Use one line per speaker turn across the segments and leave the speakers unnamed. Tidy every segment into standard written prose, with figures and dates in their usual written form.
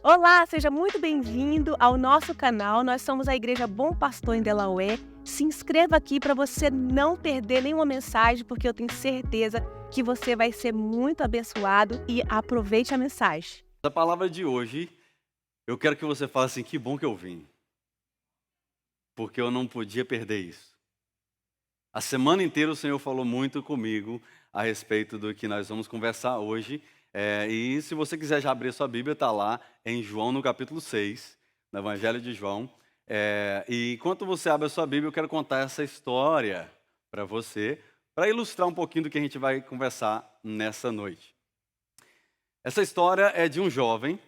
Olá, seja muito bem-vindo ao nosso canal. Nós somos a Igreja Bom Pastor em Delaware. Se inscreva aqui para você não perder nenhuma mensagem, porque eu tenho certeza que você vai ser muito abençoado e aproveite a mensagem.
A palavra de hoje, eu quero que você fale assim: que bom que eu vim, porque eu não podia perder isso. A semana inteira o Senhor falou muito comigo a respeito do que nós vamos conversar hoje. E se você quiser já abrir sua Bíblia, está lá em João, no capítulo 6, no Evangelho de João. E enquanto você abre a sua Bíblia, eu quero contar essa história para você, para ilustrar um pouquinho do que a gente vai conversar nessa noite. Essa história é de um jovem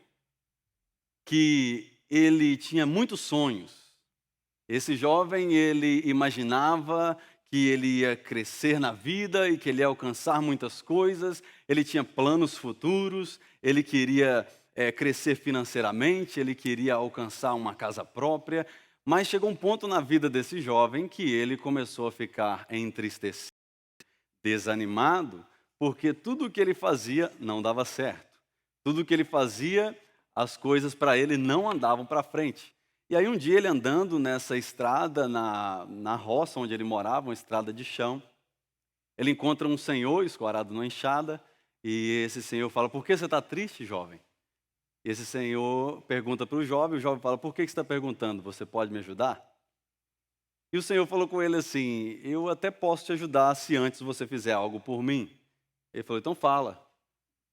que ele tinha muitos sonhos. Esse jovem, ele imaginava que ele ia crescer na vida e que ele ia alcançar muitas coisas, ele tinha planos futuros, ele queria crescer financeiramente, ele queria alcançar uma casa própria, mas chegou um ponto na vida desse jovem que ele começou a ficar entristecido, desanimado, porque tudo o que ele fazia não dava certo. Tudo o que ele fazia, as coisas para ele não andavam para frente. E aí um dia ele andando nessa estrada, na roça onde ele morava, uma estrada de chão, ele encontra um senhor escorado numa enxada, e esse senhor fala: "Por que você está triste, jovem?" E esse senhor pergunta para o jovem fala: "Por que você está perguntando? Você pode me ajudar?" E o senhor falou com ele assim: "Eu até posso te ajudar se antes você fizer algo por mim." Ele falou: "Então fala."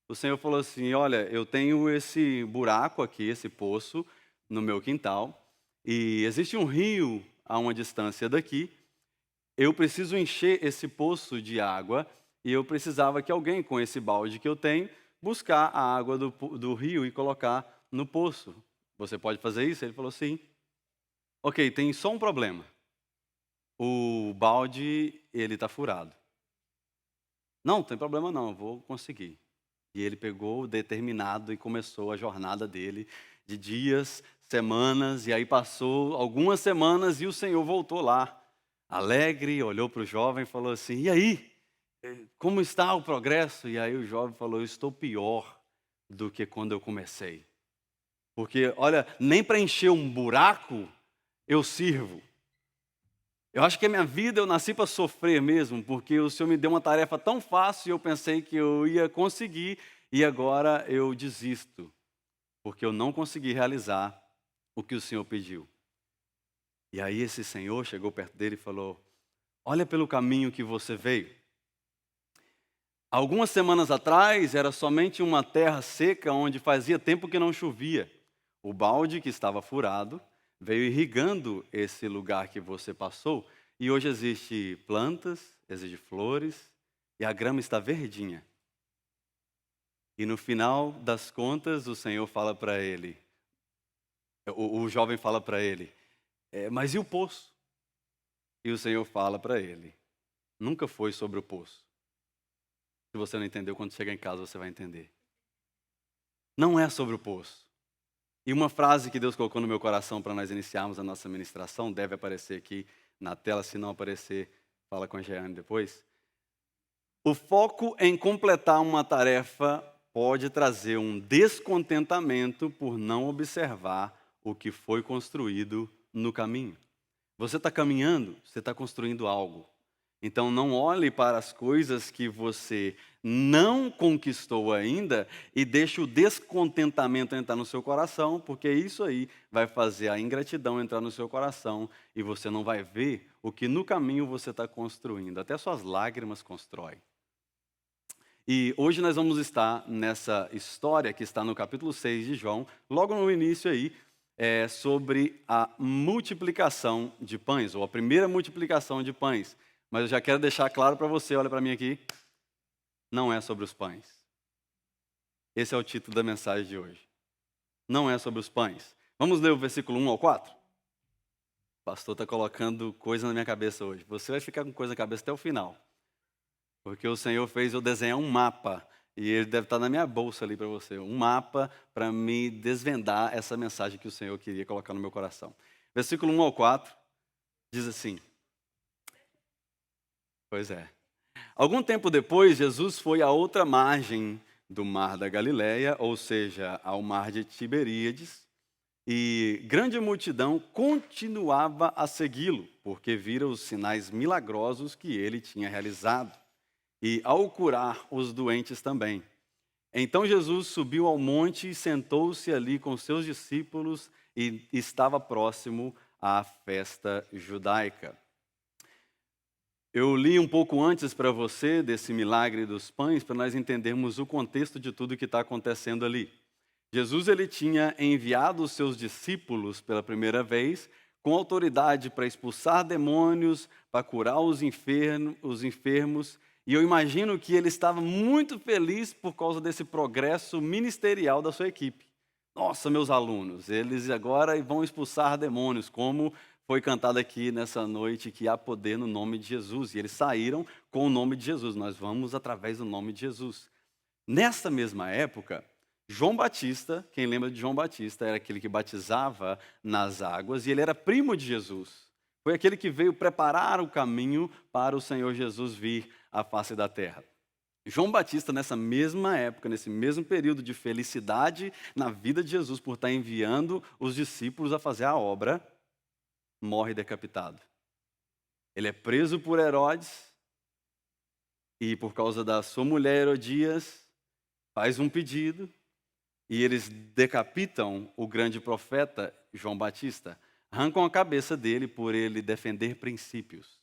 O senhor falou assim: "Olha, eu tenho esse buraco aqui, esse poço no meu quintal, e existe um rio a uma distância daqui. Eu preciso encher esse poço de água e eu precisava que alguém com esse balde que eu tenho buscar a água do rio e colocar no poço. Você pode fazer isso?" Ele falou: "Sim." "Ok, tem só um problema. O balde, ele está furado." "Não, não tem problema não, eu vou conseguir." E ele pegou determinado e começou a jornada dele de dias, semanas, e aí passou algumas semanas e o Senhor voltou lá, alegre, olhou para o jovem e falou assim: "E aí, como está o progresso?" E aí o jovem falou: "Eu estou pior do que quando eu comecei. Porque, olha, nem para encher um buraco eu sirvo. Eu acho que a minha vida eu nasci para sofrer mesmo, porque o Senhor me deu uma tarefa tão fácil e eu pensei que eu ia conseguir e agora eu desisto, porque eu não consegui realizar o que o Senhor pediu." E aí esse senhor chegou perto dele e falou: "Olha pelo caminho que você veio. Algumas semanas atrás era somente uma terra seca onde fazia tempo que não chovia. O balde que estava furado veio irrigando esse lugar que você passou e hoje existe plantas, existe flores e a grama está verdinha." E no final das contas o Senhor fala para ele, o jovem fala para ele: "Mas e o poço?" E o Senhor fala para ele: "Nunca foi sobre o poço. Se você não entendeu, quando chegar em casa você vai entender. Não é sobre o poço." E uma frase que Deus colocou no meu coração para nós iniciarmos a nossa ministração, deve aparecer aqui na tela, se não aparecer, fala com a Jeane depois. O foco em completar uma tarefa pode trazer um descontentamento por não observar o que foi construído no caminho. Você está caminhando, você está construindo algo. Então não olhe para as coisas que você não conquistou ainda e deixe o descontentamento entrar no seu coração, porque isso aí vai fazer a ingratidão entrar no seu coração e você não vai ver o que no caminho você está construindo. Até suas lágrimas constroem. E hoje nós vamos estar nessa história que está no capítulo 6 de João, logo no início aí, sobre a multiplicação de pães, ou a primeira multiplicação de pães. Mas eu já quero deixar claro para você, olha para mim aqui, não é sobre os pães. Esse é o título da mensagem de hoje. Não é sobre os pães. Vamos ler o versículo 1 ao 4? O pastor está colocando coisa na minha cabeça hoje. Você vai ficar com coisa na cabeça até o final. Porque o Senhor fez eu desenhar um mapa. E ele deve estar na minha bolsa ali para você. Um mapa para me desvendar essa mensagem que o Senhor queria colocar no meu coração. Versículo 1 ao 4 diz assim. Pois é. Algum tempo depois, Jesus foi à outra margem do mar da Galileia, ou seja, ao mar de Tiberíades, e grande multidão continuava a segui-lo, porque vira os sinais milagrosos que ele tinha realizado, e ao curar os doentes também. Então Jesus subiu ao monte e sentou-se ali com seus discípulos e estava próximo à festa judaica. Eu li um pouco antes para você desse milagre dos pães, para nós entendermos o contexto de tudo que está acontecendo ali. Jesus ele tinha enviado os seus discípulos pela primeira vez com autoridade para expulsar demônios, para curar os enfermos, e eu imagino que ele estava muito feliz por causa desse progresso ministerial da sua equipe. Nossa, meus alunos, eles agora vão expulsar demônios, como foi cantado aqui nessa noite, que há poder no nome de Jesus. E eles saíram com o nome de Jesus. Nós vamos através do nome de Jesus. Nessa mesma época, João Batista, quem lembra de João Batista, era aquele que batizava nas águas, e ele era primo de Jesus. Foi aquele que veio preparar o caminho para o Senhor Jesus vir à face da terra. João Batista, nessa mesma época, nesse mesmo período de felicidade na vida de Jesus, por estar enviando os discípulos a fazer a obra, morre decapitado. Ele é preso por Herodes e, por causa da sua mulher Herodias, faz um pedido e eles decapitam o grande profeta João Batista. Arrancam a cabeça dele por ele defender princípios.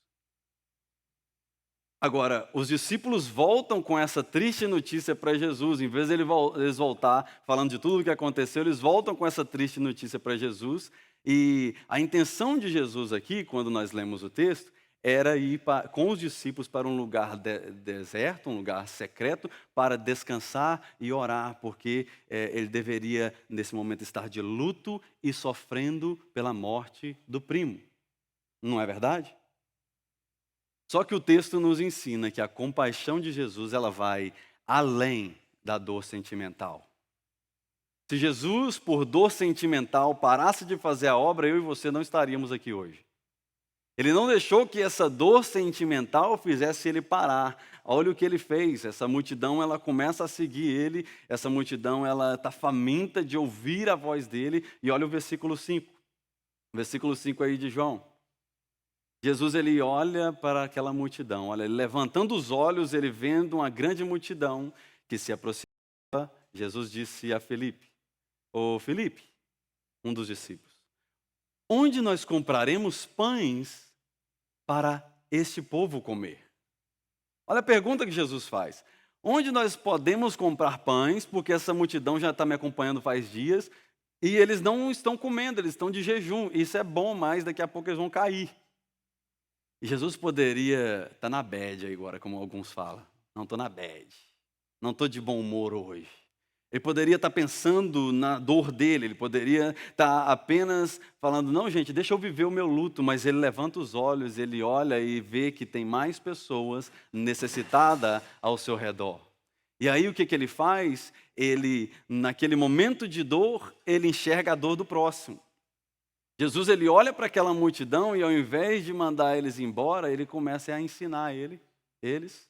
Agora, os discípulos voltam com essa triste notícia para Jesus. Em vez de eles voltar falando de tudo o que aconteceu, eles voltam com essa triste notícia para Jesus. E a intenção de Jesus aqui, quando nós lemos o texto, era ir com os discípulos para um lugar deserto, um lugar secreto, para descansar e orar, porque ele deveria, nesse momento, estar de luto e sofrendo pela morte do primo. Não é verdade? Só que o texto nos ensina que a compaixão de Jesus ela vai além da dor sentimental. Se Jesus, por dor sentimental, parasse de fazer a obra, eu e você não estaríamos aqui hoje. Ele não deixou que essa dor sentimental fizesse ele parar. Olha o que ele fez. Essa multidão ela começa a seguir ele. Essa multidão ela está faminta de ouvir a voz dele. E olha o versículo 5. Versículo 5 aí de João. Jesus ele olha para aquela multidão. Olha, ele levantando os olhos, ele vendo uma grande multidão que se aproximava. Jesus disse a Filipe: Ô Filipe, um dos discípulos, onde nós compraremos pães para este povo comer? Olha a pergunta que Jesus faz. Onde nós podemos comprar pães, porque essa multidão já está me acompanhando faz dias, e eles não estão comendo, eles estão de jejum. Isso é bom, mas daqui a pouco eles vão cair. E Jesus poderia estar na bad agora, como alguns falam. Não estou na bad. Não estou de bom humor hoje. Ele poderia estar pensando na dor dele, ele poderia estar apenas falando, não gente, deixa eu viver o meu luto, mas ele levanta os olhos, ele olha e vê que tem mais pessoas necessitadas ao seu redor. E aí o que ele faz? Ele, naquele momento de dor, ele enxerga a dor do próximo. Jesus ele olha para aquela multidão e ao invés de mandar eles embora, ele começa a ensinar eles.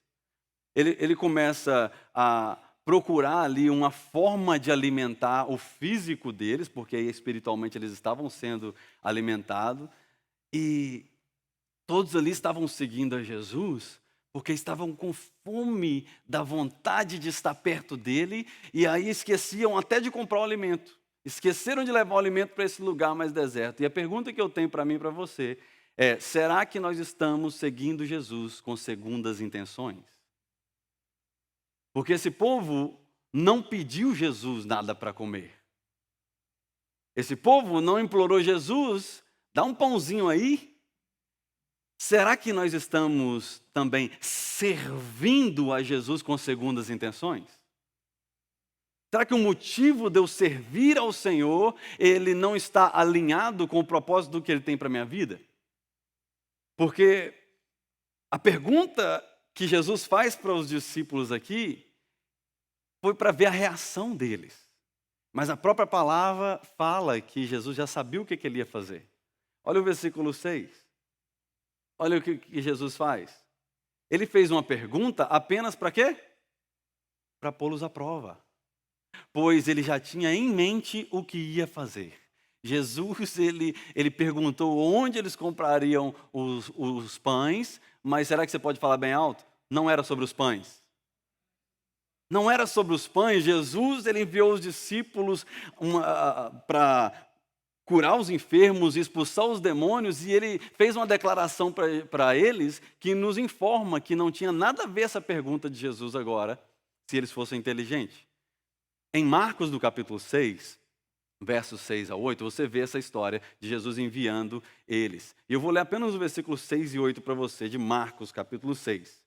Ele começa a procurar ali uma forma de alimentar o físico deles, porque espiritualmente eles estavam sendo alimentados. E todos ali estavam seguindo a Jesus, porque estavam com fome da vontade de estar perto dele, e aí esqueciam até de comprar o alimento. Esqueceram de levar o alimento para esse lugar mais deserto. E a pergunta que eu tenho para mim e para você é: será que nós estamos seguindo Jesus com segundas intenções? Porque esse povo não pediu Jesus nada para comer. Esse povo não implorou Jesus, dá um pãozinho aí. Será que nós estamos também servindo a Jesus com segundas intenções? Será que o motivo de eu servir ao Senhor, ele não está alinhado com o propósito do que ele tem para a minha vida? Porque a pergunta que Jesus faz para os discípulos aqui foi para ver a reação deles. Mas a própria palavra fala que Jesus já sabia o que ele ia fazer. Olha o versículo 6. Olha o que Jesus faz. Ele fez uma pergunta apenas para quê? para pô-los à prova, pois ele já tinha em mente o que ia fazer. Jesus, ele perguntou onde eles comprariam os pães, mas será que você pode falar bem alto? Não era sobre os pães. Não era sobre os pães. Jesus, ele enviou os discípulos para curar os enfermos, expulsar os demônios, e ele fez uma declaração para eles que nos informa que não tinha nada a ver essa pergunta de Jesus agora, se eles fossem inteligentes. Em Marcos, do capítulo 6, versos 6 a 8, você vê essa história de Jesus enviando eles. E eu vou ler apenas os versículos 6 e 8 para você, de Marcos, capítulo 6.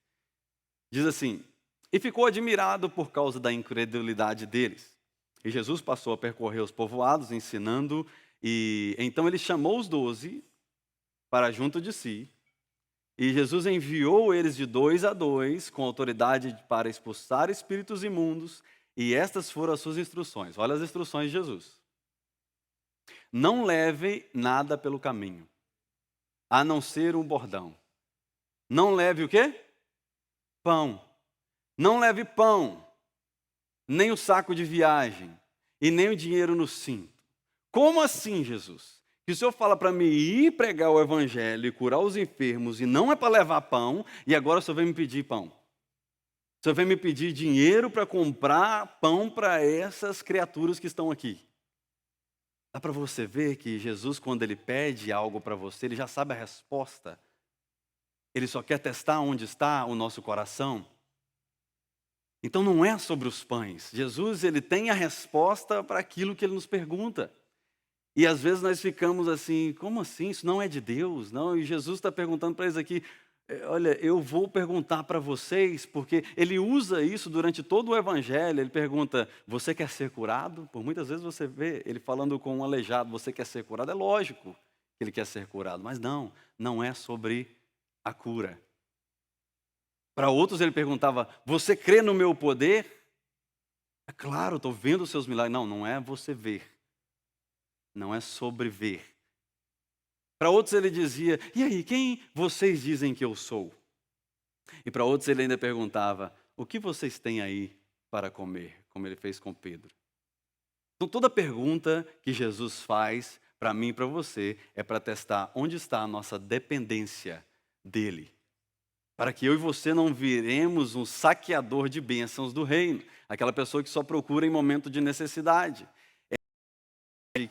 Diz assim: e ficou admirado por causa da incredulidade deles. E Jesus passou a percorrer os povoados, ensinando, e então ele chamou os 12 para junto de si, e Jesus enviou eles de 2 a 2, com autoridade para expulsar espíritos imundos, e estas foram as suas instruções. Olha as instruções de Jesus. Não leve nada pelo caminho, a não ser um bordão. Não leve o quê? Pão. Não leve pão, nem o saco de viagem, e nem o dinheiro no cinto. Como assim, Jesus? Que o Senhor fala para mim ir pregar o evangelho e curar os enfermos, e não é para levar pão, e agora o Senhor vem me pedir pão. O Senhor vem me pedir dinheiro para comprar pão para essas criaturas que estão aqui. Dá para você ver que Jesus, quando ele pede algo para você, ele já sabe a resposta. Ele só quer testar onde está o nosso coração. Então não é sobre os pães. Jesus, ele tem a resposta para aquilo que ele nos pergunta. E às vezes nós ficamos assim, como assim? Isso não é de Deus? Não, e Jesus está perguntando para eles aqui, olha, eu vou perguntar para vocês, porque ele usa isso durante todo o evangelho. Ele pergunta, você quer ser curado? Por muitas vezes você vê ele falando com um aleijado, você quer ser curado? É lógico que ele quer ser curado, mas não é sobre a cura. Para outros ele perguntava, você crê no meu poder? É claro, estou vendo os seus milagres. Não é você ver. Não é sobre ver. Para outros ele dizia, e aí, quem vocês dizem que eu sou? E para outros ele ainda perguntava, o que vocês têm aí para comer? Como ele fez com Pedro. Então toda pergunta que Jesus faz para mim e para você é para testar onde está a nossa dependência dele. Para que eu e você não viremos um saqueador de bênçãos do reino. Aquela pessoa que só procura em momento de necessidade.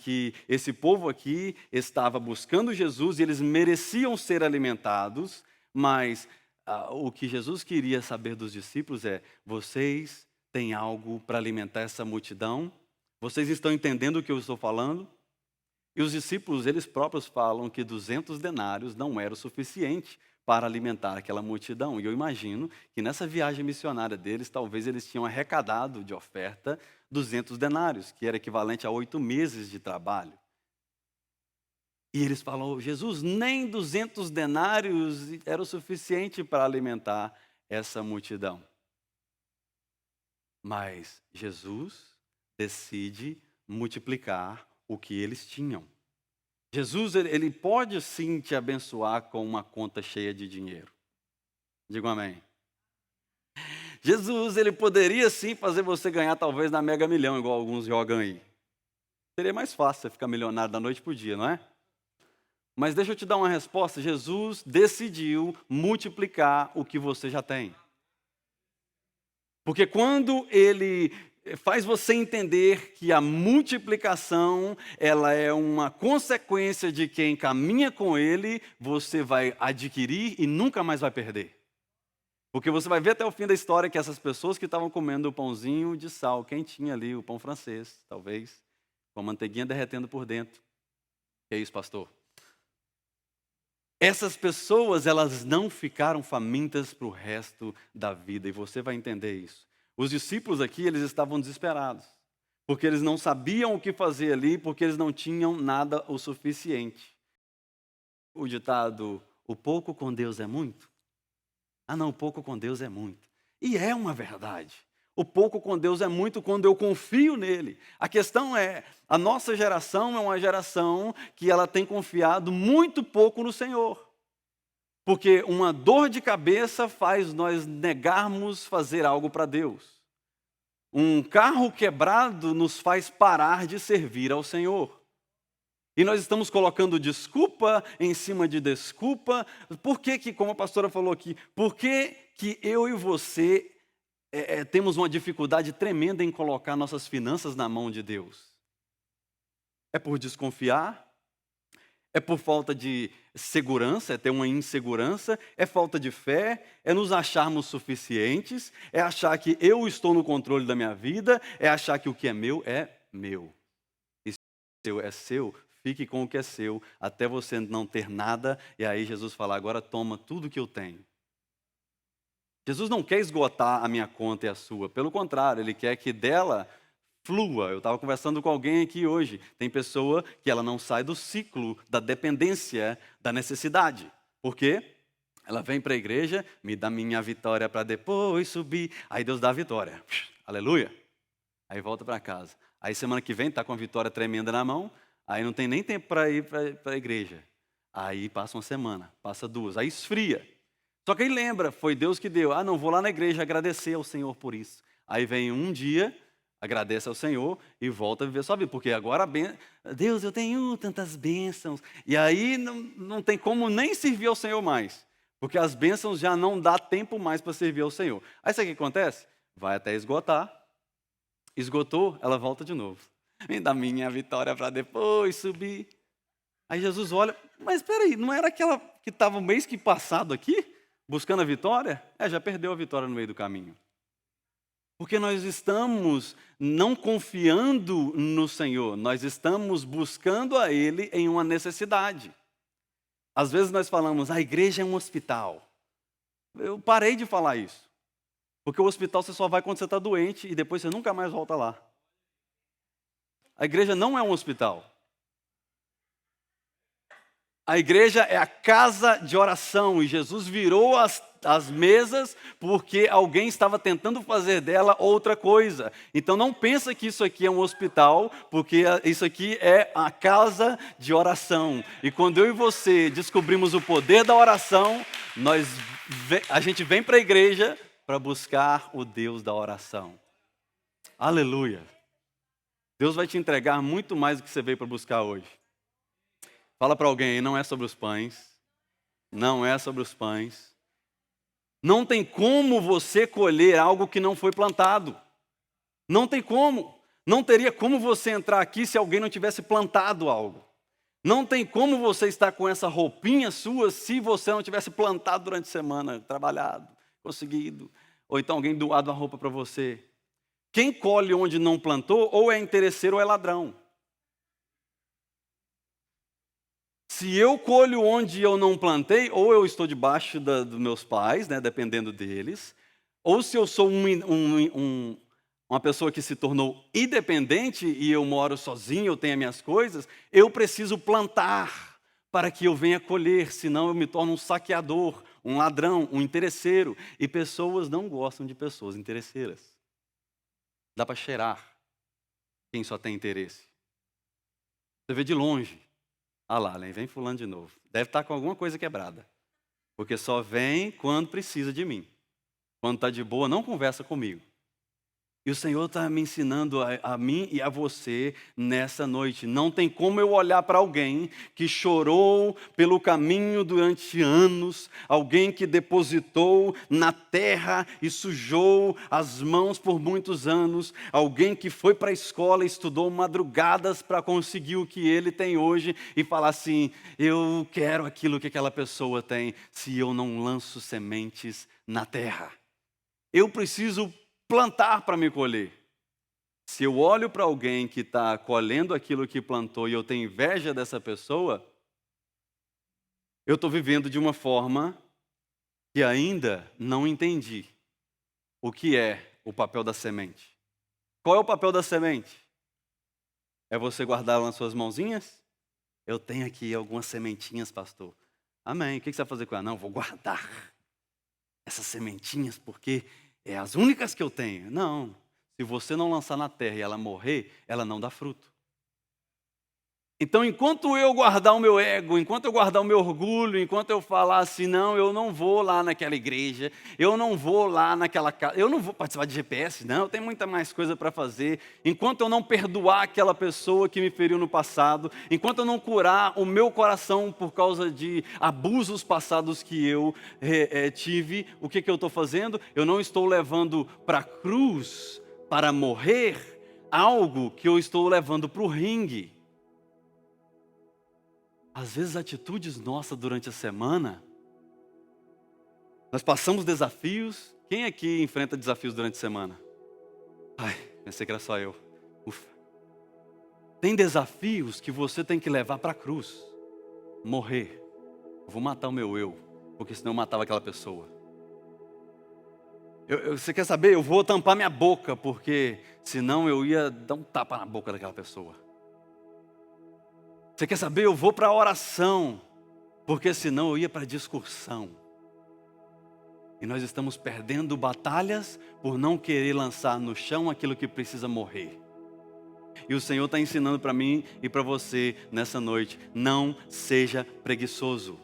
Que esse povo aqui estava buscando Jesus e eles mereciam ser alimentados, mas o que Jesus queria saber dos discípulos é, vocês têm algo para alimentar essa multidão? Vocês estão entendendo o que eu estou falando? E os discípulos, eles próprios falam que 200 denários não era o suficiente para alimentar aquela multidão. E eu imagino que nessa viagem missionária deles, talvez eles tinham arrecadado de oferta 200 denários, que era equivalente a 8 meses de trabalho. E eles falam, Jesus, nem 200 denários era o suficiente para alimentar essa multidão. Mas Jesus decide multiplicar o que eles tinham. Jesus, ele pode sim te abençoar com uma conta cheia de dinheiro. Digo amém. Jesus, ele poderia sim fazer você ganhar talvez na Mega Milhão, igual alguns jogam aí. Seria mais fácil você ficar milionário da noite para o dia, não é? Mas deixa eu te dar uma resposta. Jesus decidiu multiplicar o que você já tem. Porque quando ele faz você entender que a multiplicação, ela é uma consequência de quem caminha com ele, você vai adquirir e nunca mais vai perder. Porque você vai ver até o fim da história que essas pessoas que estavam comendo o pãozinho de sal, quentinho ali, o pão francês, talvez, com a manteiguinha derretendo por dentro. Que é isso, pastor? Essas pessoas, elas não ficaram famintas para o resto da vida, e você vai entender isso. Os discípulos aqui, eles estavam desesperados, porque eles não sabiam o que fazer ali, porque eles não tinham nada o suficiente. O ditado, o pouco com Deus é muito? Ah não, o pouco com Deus é muito. E é uma verdade. O pouco com Deus é muito quando eu confio nele. A questão é, a nossa geração é uma geração que ela tem confiado muito pouco no Senhor. Porque uma dor de cabeça faz nós negarmos fazer algo para Deus. Um carro quebrado nos faz parar de servir ao Senhor. E nós estamos colocando desculpa em cima de desculpa. Por que que, como a pastora falou aqui, por que que eu e você temos uma dificuldade tremenda em colocar nossas finanças na mão de Deus? É por desconfiar? É por falta de segurança, é ter uma insegurança, é falta de fé, é nos acharmos suficientes, é achar que eu estou no controle da minha vida, é achar que o que é meu é meu. E se o seu é seu, fique com o que é seu, até você não ter nada, e aí Jesus fala, agora toma tudo que eu tenho. Jesus não quer esgotar a minha conta e a sua, pelo contrário, Ele quer que dela flua. Eu estava conversando com alguém aqui hoje. Tem pessoa que ela não sai do ciclo da dependência, da necessidade. Por quê? Ela vem para a igreja, me dá minha vitória para depois subir. Aí Deus dá a vitória. Aleluia. Aí volta para casa. Aí semana que vem está com a vitória tremenda na mão. Aí não tem nem tempo para ir para a igreja. Aí passa uma semana, passa duas. Aí esfria. Só que aí lembra, foi Deus que deu. Ah, não, vou lá na igreja agradecer ao Senhor por isso. Aí vem um dia, agradece ao Senhor e volta a viver sua vida. Porque agora, Deus, eu tenho tantas bênçãos. E aí não tem como nem servir ao Senhor mais. Porque as bênçãos já não dá tempo mais para servir ao Senhor. Aí sabe o que acontece? Vai até esgotar. Esgotou, ela volta de novo. Me dá minha vitória para depois subir. Aí Jesus olha, mas espera aí, não era aquela que estava o mês que passado aqui, buscando a vitória? Já perdeu a vitória no meio do caminho. Porque nós estamos não confiando no Senhor, nós estamos buscando a Ele em uma necessidade. Às vezes nós falamos, a igreja é um hospital. Eu parei de falar isso. Porque o hospital você só vai quando você está doente e depois você nunca mais volta lá. A igreja não é um hospital. A igreja é a casa de oração e Jesus virou as mesas porque alguém estava tentando fazer dela outra coisa. Então não pensa que isso aqui é um hospital, porque isso aqui é a casa de oração. E quando eu e você descobrimos o poder da oração, a gente vem para a igreja para buscar o Deus da oração. Aleluia. Deus vai te entregar muito mais do que você veio para buscar hoje. Fala para alguém aí, não é sobre os pães. Não é sobre os pães. Não tem como você colher algo que não foi plantado. Não tem como. Não teria como você entrar aqui se alguém não tivesse plantado algo. Não tem como você estar com essa roupinha sua se você não tivesse plantado durante a semana, trabalhado, conseguido. Ou então alguém doado a roupa para você. Quem colhe onde não plantou, ou é interesseiro ou é ladrão. Se eu colho onde eu não plantei, ou eu estou debaixo dos meus pais, né, dependendo deles, ou se eu sou uma pessoa que se tornou independente e eu moro sozinho, eu tenho as minhas coisas, eu preciso plantar para que eu venha colher, senão eu me torno um saqueador, um ladrão, um interesseiro. E pessoas não gostam de pessoas interesseiras. Dá para cheirar quem só tem interesse. Você vê de longe. Ah lá, vem fulano de novo. Deve estar com alguma coisa quebrada. Porque só vem quando precisa de mim. Quando está de boa, não conversa comigo. E o Senhor está me ensinando a mim e a você nessa noite. Não tem como eu olhar para alguém que chorou pelo caminho durante anos, alguém que depositou na terra e sujou as mãos por muitos anos, alguém que foi para a escola e estudou madrugadas para conseguir o que ele tem hoje e falar assim, eu quero aquilo que aquela pessoa tem se eu não lanço sementes na terra. Eu preciso plantar para me colher. Se eu olho para alguém que está colhendo aquilo que plantou e eu tenho inveja dessa pessoa, eu estou vivendo de uma forma que ainda não entendi o que é o papel da semente. Qual é o papel da semente? É você guardá-la nas suas mãozinhas? Eu tenho aqui algumas sementinhas, pastor. Amém. O que você vai fazer com ela? Não, vou guardar essas sementinhas porque é as únicas que eu tenho. Não. Se você não lançar na terra e ela morrer, ela não dá fruto. Então, enquanto eu guardar o meu ego, enquanto eu guardar o meu orgulho, enquanto eu falar assim, não, eu não vou lá naquela igreja, eu não vou lá naquela casa, eu não vou participar de GPS, não, tem muita mais coisa para fazer. Enquanto eu não perdoar aquela pessoa que me feriu no passado, enquanto eu não curar o meu coração por causa de abusos passados que eu tive, o que eu estou fazendo? Eu não estou levando para a cruz, para morrer, algo que eu estou levando para o ringue. Às vezes, atitudes nossas durante a semana, nós passamos desafios. Quem aqui enfrenta desafios durante a semana? Ai, pensei que era só eu. Ufa. Tem desafios que você tem que levar para a cruz. Morrer. Eu vou matar o meu eu, porque senão eu matava aquela pessoa. Você quer saber? Eu vou tampar minha boca, porque senão eu ia dar um tapa na boca daquela pessoa. Você quer saber? Eu vou para a oração, porque senão eu ia para a discussão. E nós estamos perdendo batalhas por não querer lançar no chão aquilo que precisa morrer. E o Senhor está ensinando para mim e para você nessa noite: não seja preguiçoso.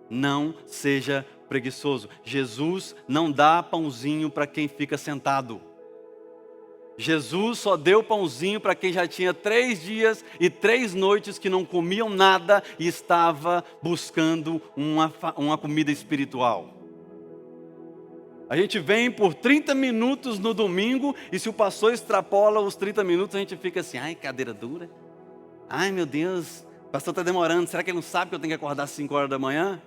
Não seja preguiçoso. Jesus não dá pãozinho para quem fica sentado. Jesus só deu pãozinho para quem já tinha 3 dias e 3 noites que não comiam nada e estava buscando uma comida espiritual. A gente vem por 30 minutos no domingo e se o pastor extrapola os 30 minutos a gente fica assim, ai, cadeira dura. Ai, meu Deus, o pastor está demorando, será que ele não sabe que eu tenho que acordar às 5 horas da manhã?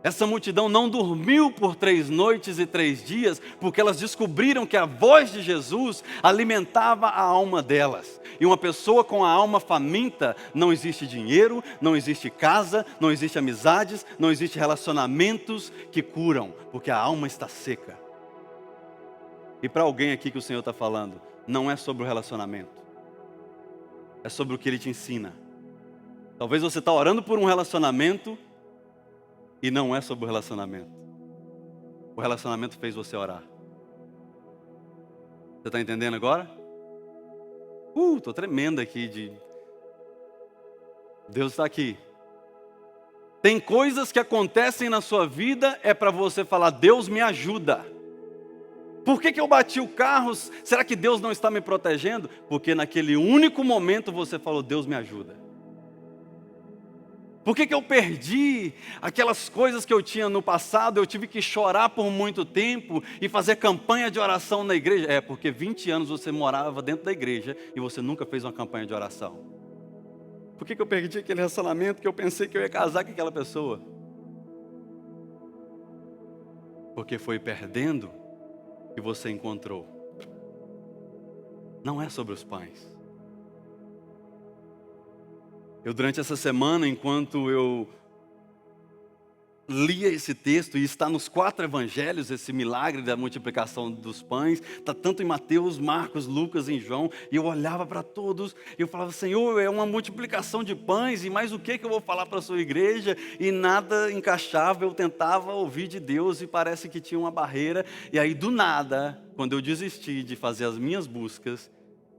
Essa multidão não dormiu por 3 noites e 3 dias, porque elas descobriram que a voz de Jesus alimentava a alma delas. E uma pessoa com a alma faminta, não existe dinheiro, não existe casa, não existe amizades, não existe relacionamentos que curam, porque a alma está seca. E para alguém aqui que o Senhor está falando, não é sobre o relacionamento, é sobre o que Ele te ensina. Talvez você está orando por um relacionamento, e não é sobre o relacionamento. O relacionamento fez você orar. Você está entendendo agora? Estou tremendo aqui. Deus está aqui. Tem coisas que acontecem na sua vida, é para você falar, Deus me ajuda. Por que eu bati o carro? Será que Deus não está me protegendo? Porque naquele único momento você falou, Deus me ajuda. Por que eu perdi aquelas coisas que eu tinha no passado? Eu tive que chorar por muito tempo e fazer campanha de oração na igreja. É, porque 20 anos você morava dentro da igreja e você nunca fez uma campanha de oração. Por que eu perdi aquele relacionamento que eu pensei que eu ia casar com aquela pessoa? Porque foi perdendo que você encontrou. Não é sobre os pães. Durante essa semana, enquanto eu lia esse texto, e está nos 4 evangelhos, esse milagre da multiplicação dos pães, está tanto em Mateus, Marcos, Lucas e João, e eu olhava para todos, e eu falava, Senhor, é uma multiplicação de pães, e mais o que eu vou falar para a sua igreja? E nada encaixava, eu tentava ouvir de Deus, e parece que tinha uma barreira, e aí do nada, quando eu desisti de fazer as minhas buscas,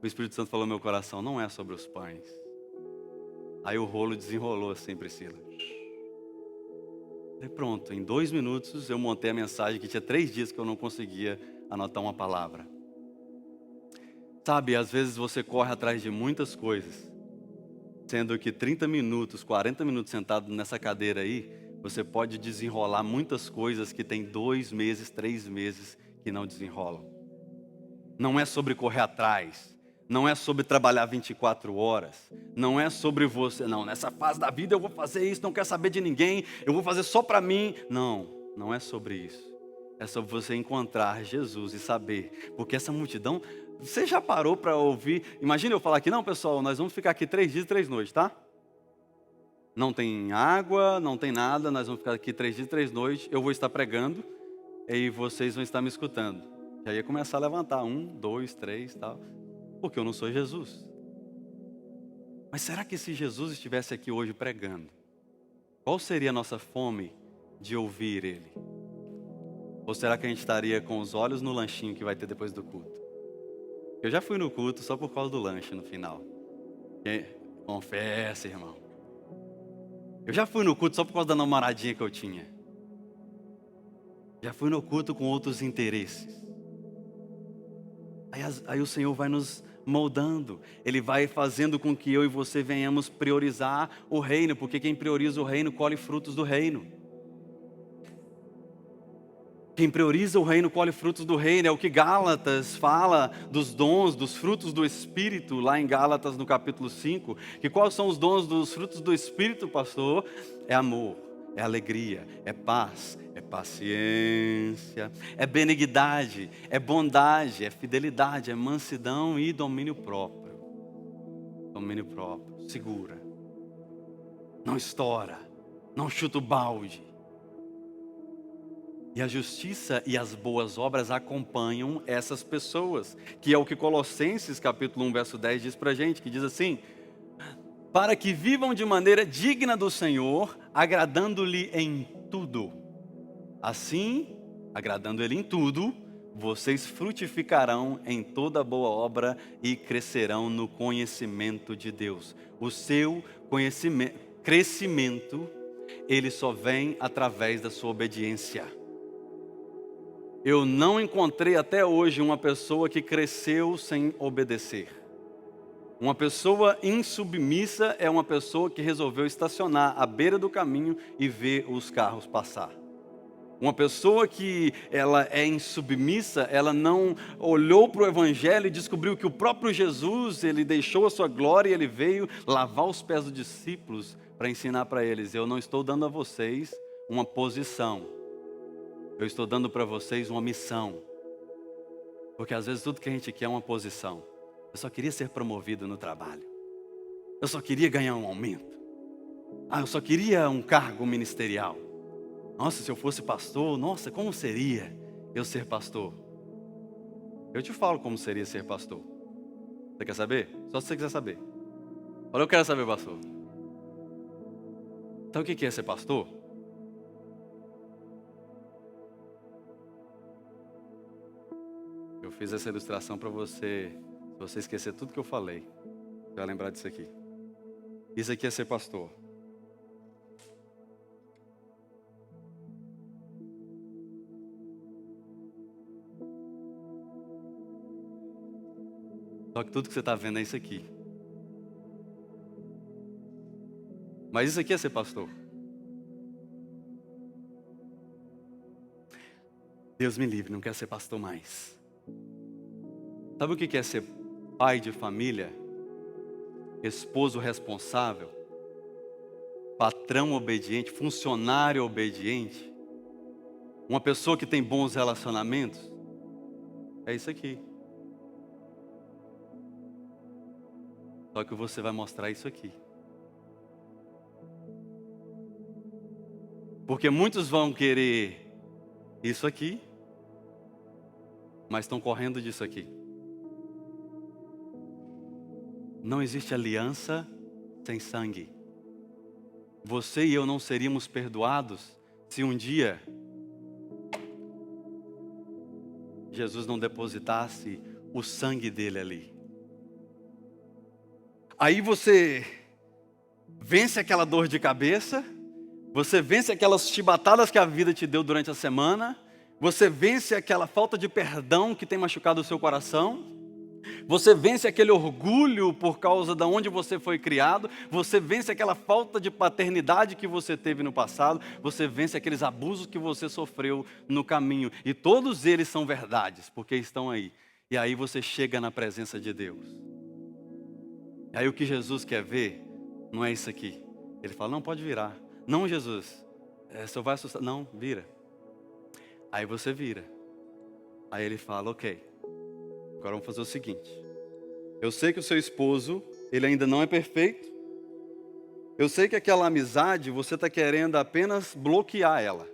o Espírito Santo falou no meu coração, não é sobre os pães. Aí o rolo desenrolou assim, Priscila. E pronto, em 2 minutos eu montei a mensagem que tinha 3 dias que eu não conseguia anotar uma palavra. Sabe, às vezes você corre atrás de muitas coisas, sendo que 30 minutos, 40 minutos sentado nessa cadeira aí, você pode desenrolar muitas coisas que tem 2 meses, 3 meses que não desenrolam. Não é sobre correr atrás. Não é sobre trabalhar 24 horas. Não é sobre você, não, nessa fase da vida eu vou fazer isso, não quero saber de ninguém, eu vou fazer só para mim. Não, não é sobre isso. É sobre você encontrar Jesus e saber. Porque essa multidão, você já parou para ouvir? Imagina eu falar aqui, não pessoal, nós vamos ficar aqui 3 dias e 3 noites, tá? Não tem água, não tem nada, nós vamos ficar aqui 3 dias e 3 noites, eu vou estar pregando e vocês vão estar me escutando. Já ia começar a levantar, 1, 2, 3 e tal. Porque eu não sou Jesus. Mas será que se Jesus estivesse aqui hoje pregando, qual seria a nossa fome de ouvir Ele? Ou será que a gente estaria com os olhos no lanchinho que vai ter depois do culto? Eu já fui no culto só por causa do lanche no final. Confessa, irmão. Eu já fui no culto só por causa da namoradinha que eu tinha. Já fui no culto com outros interesses. Aí o Senhor vai nos moldando. Ele vai fazendo com que eu e você venhamos priorizar o reino. Porque quem prioriza o reino colhe frutos do reino. Quem prioriza o reino colhe frutos do reino. É o que Gálatas fala dos dons, dos frutos do Espírito, lá em Gálatas no capítulo 5. Que quais são os dons dos frutos do Espírito, pastor? É amor, é alegria, é paz, é paciência, é benignidade, é bondade, é fidelidade, é mansidão e domínio próprio. Domínio próprio, segura. Não estoura, não chuta o balde. E a justiça e as boas obras acompanham essas pessoas, que é o que Colossenses capítulo 1, verso 10 diz pra gente, que diz assim: para que vivam de maneira digna do Senhor, agradando-lhe em tudo. Assim, agradando Ele em tudo, vocês frutificarão em toda boa obra e crescerão no conhecimento de Deus. O seu crescimento, ele só vem através da sua obediência. Eu não encontrei até hoje uma pessoa que cresceu sem obedecer. Uma pessoa insubmissa é uma pessoa que resolveu estacionar à beira do caminho e ver os carros passar. Uma pessoa que ela é insubmissa, ela não olhou para o Evangelho e descobriu que o próprio Jesus, ele deixou a sua glória e ele veio lavar os pés dos discípulos para ensinar para eles: eu não estou dando a vocês uma posição, eu estou dando para vocês uma missão. Porque às vezes tudo que a gente quer é uma posição. Eu só queria ser promovido no trabalho. Eu só queria ganhar um aumento. Eu só queria um cargo ministerial. Nossa, se eu fosse pastor, nossa, como seria eu ser pastor? Eu te falo como seria ser pastor. Você quer saber? Só se você quiser saber. Olha, eu quero saber, pastor. Então o que é ser pastor? Eu fiz essa ilustração para você, se você esquecer tudo que eu falei, você vai lembrar disso aqui. Isso aqui é ser pastor. Só que tudo que você está vendo é isso aqui. Mas isso aqui é ser pastor. Deus me livre, não quero ser pastor mais. Sabe o que é ser pai de família? Esposo responsável? Patrão obediente? Funcionário obediente? Uma pessoa que tem bons relacionamentos? É isso aqui. Só que você vai mostrar isso aqui. Porque muitos vão querer isso aqui, mas estão correndo disso aqui. Não existe aliança sem sangue. Você e eu não seríamos perdoados se um dia Jesus não depositasse o sangue dele ali. Aí você vence aquela dor de cabeça, você vence aquelas chibatadas que a vida te deu durante a semana, você vence aquela falta de perdão que tem machucado o seu coração, você vence aquele orgulho por causa de onde você foi criado, você vence aquela falta de paternidade que você teve no passado, você vence aqueles abusos que você sofreu no caminho, e todos eles são verdades, porque estão aí. E aí você chega na presença de Deus. E aí o que Jesus quer ver não é isso aqui. Ele fala: não, pode virar. Não, Jesus, só vai assustar. Não, vira. Aí você vira. Aí ele fala: ok, agora vamos fazer o seguinte. Eu sei que o seu esposo, ele ainda não é perfeito. Eu sei que aquela amizade, você está querendo apenas bloquear ela.